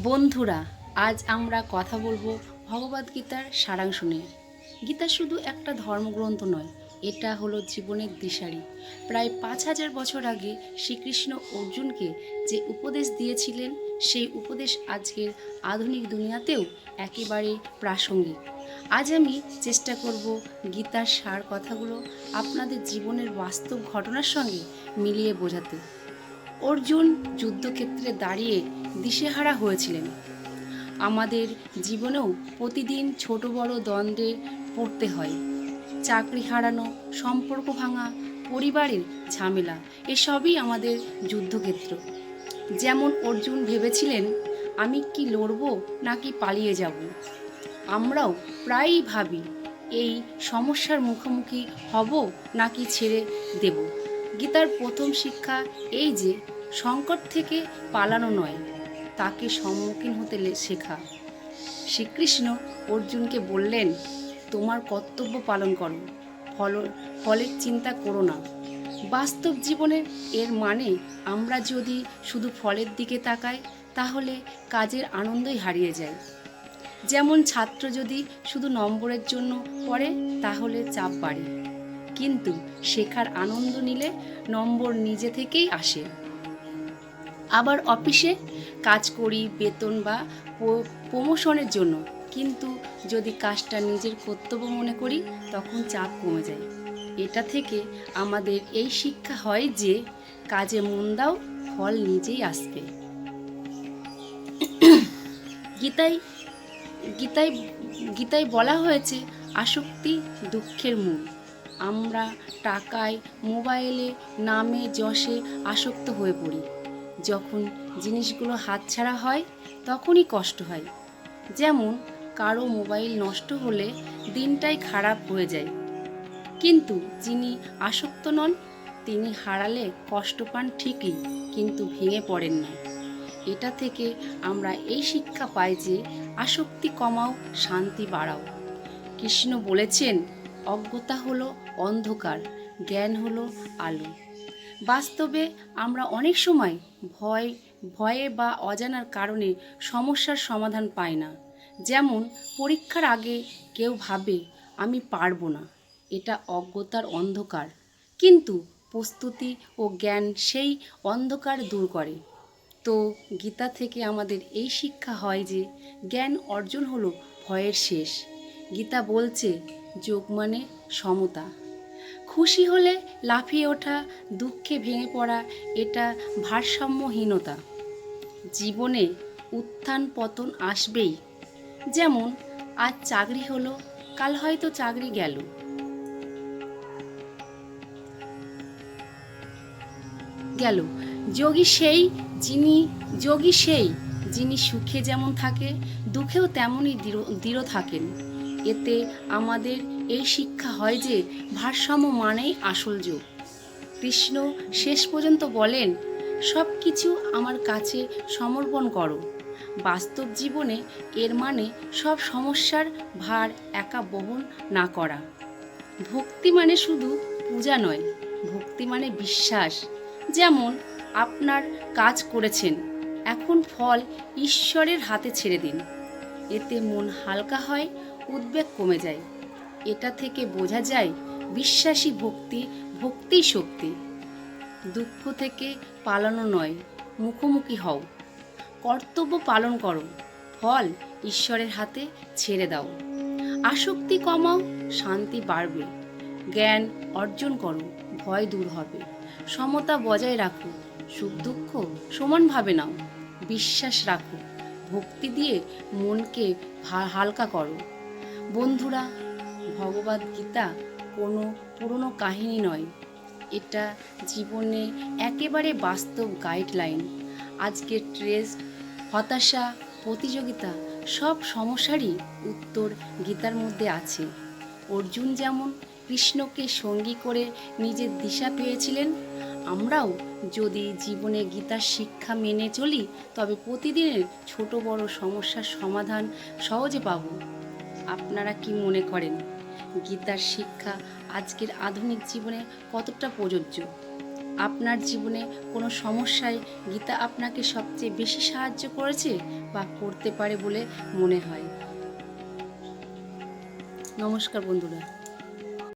বন্ধুরা, আজ আমরা কথা বলবো ভগবদ্গীতার সারাংশ নিয়ে। গীতা শুধু একটা ধর্মগ্রন্থ নয়, এটা হলো জীবনের দিশারি। প্রায় ৫,০০০ বছর আগে শ্রীকৃষ্ণ অর্জুনকে যে উপদেশ দিয়েছিলেন, সেই উপদেশ আজকের আধুনিক দুনিয়াতেও একেবারে প্রাসঙ্গিক। আজ আমি চেষ্টা করব গীতার সার কথাগুলো আপনাদের জীবনের বাস্তব ঘটনার সঙ্গে মিলিয়ে বোঝাতে। অর্জুন যুদ্ধক্ষেত্রে দাঁড়িয়ে দিশেহারা হয়েছিলেন। আমাদের জীবনেও প্রতিদিন ছোট বড় দ্বন্দ্বে পড়তে হয়। চাকরি হারানো, সম্পর্ক ভাঙা, পরিবারের ঝামেলা, এসবই আমাদের যুদ্ধক্ষেত্র। যেমন অর্জুন ভেবেছিলেন, আমি কি লড়ব নাকি পালিয়ে যাব। আমরাও প্রায়ই ভাবি, এই সমস্যার মুখোমুখি হব নাকি ছেড়ে দেব। গীতার প্রথম শিক্ষা এই যে, সংকট থেকে পালানো নয়, তাকে সম্মুখীন হতে শেখা। শ্রীকৃষ্ণ অর্জুনকে বললেন, তোমার কর্তব্য পালন করো, ফলের চিন্তা করো না। বাস্তব জীবনের এর মানে, আমরা যদি শুধু ফলের দিকে তাকাই, তাহলে কাজের আনন্দই হারিয়ে যায়। যেমন ছাত্র যদি শুধু নম্বরের জন্য পড়ে, তাহলে চাপ বাড়ে, কিন্তু শেখার আনন্দ নিলে নম্বর নিজে থেকেই আসে। আবার অফিসে কাজ করি বেতন বা প্রমোশনের জন্য, কিন্তু যদি কাজটা নিজের কর্তব্য মনে করি, তখন চাপ কমে যায়। এটা থেকে আমাদের এই শিক্ষা হয় যে, কাজে মন দাও, ফল নিজেই আসবে। গীতায় গীতায় গীতায় বলা হয়েছে, আসক্তি দুঃখের মূল। আমরা টাকায়, মোবাইলে, নামে, যশে আসক্ত হয়ে পড়ি। যখন জিনিসগুলো হাতছাড়া হয়, তখনই কষ্ট হয়। যেমন কারো মোবাইল নষ্ট হলে দিনটাই খারাপ হয়ে যায়, কিন্তু যিনি আসক্ত নন, তিনি হারালে কষ্ট পান ঠিকই, কিন্তু ভেঙে পড়েন না। এটা থেকে আমরা এই শিক্ষা পাই যে, আসক্তি কমাও, শান্তি বাড়াও। কৃষ্ণ বলেছেন, অজ্ঞতা হলো অন্ধকার, জ্ঞান হলো আলো। বাস্তবে আমরা অনেক সময় ভয়ে বা অজানার কারণে সমস্যার সমাধান পাই না। যেমন পরীক্ষার আগে কেউ ভাবে, আমি পারবো না, এটা অজ্ঞতার অন্ধকার। কিন্তু প্রস্তুতি ও জ্ঞান সেই অন্ধকার দূর করে। তো গীতা থেকে আমাদের এই শিক্ষা হয় যে, জ্ঞান অর্জন হলো ভয়ের শেষ। গীতা বলছে, যোগ মানে সমতা। খুশি হলে লাফিয়ে ওঠা, দুঃখে ভেঙে পড়া, এটা ভারসাম্যহীনতা। জীবনে উত্থান পতন আসবেই। যেমন আজ চাকরি হলো, কাল হয়তো চাকরি গেল। গেল যোগী সেই যিনি সুখে যেমন থাকে, দুঃখেও তেমনই দৃঢ় থাকেন। এতে আমাদের এই শিক্ষা হয় যে, ভারসাম্য মানেই আসল যোগ। কৃষ্ণ শেষ পর্যন্ত বলেন, সব কিছু আমার কাছে সমর্পণ করো। বাস্তব জীবনে এর মানে সব সমস্যার ভার একা বহন না করা। ভক্তি মানে শুধু পূজা নয়, ভক্তি মানে বিশ্বাস। যেমন আপনার কাজ করেছেন, এখন ফল ঈশ্বরের হাতে ছেড়ে দিন। এতে মন হালকা হয়, উদ্বেগ কমে যায়। এটা থেকে বোঝা যায়, বিশ্বাসী ভক্তিই শক্তি। দুঃখ থেকে পালানো নয়, মুখোমুখি হও। কর্তব্য পালন করো, ফল ঈশ্বরের হাতে ছেড়ে দাও। আসক্তি কমাও, শান্তি বাড়বে। জ্ঞান অর্জন করো, ভয় দূর হবে। সমতা বজায় রাখো, সুখ দুঃখ সমানভাবে নাও। বিশ্বাস রাখো, ভক্তি দিয়ে মনকে হালকা করো। বন্ধুরা, ভগবদ্গীতা কোনো পুরনো কাহিনী নয়, এটা জীবনে একেবারে বাস্তব গাইডলাইন। আজকের স্ট্রেস, হতাশা, প্রতিযোগিতা, সব সমস্যারই উত্তর গীতার মধ্যে আছে। অর্জুন যেমন কৃষ্ণকে সঙ্গী করে নিজের দিশা পেয়েছিলেন, আমরাও যদি জীবনে গীতার শিক্ষা মেনে চলি, তবে প্রতিদিনের ছোট বড় সমস্যার সমাধান সহজে পাব। আপনারা কি মনে করেন, গীতার শিক্ষা আজকের আধুনিক জীবনে কতটা প্রযোজ্য? আপনার জীবনে কোনো সমস্যায় গীতা আপনাকে সবচেয়ে বেশি সাহায্য করেছে বা করতে পারে বলে মনে হয়? নমস্কার বন্ধুরা।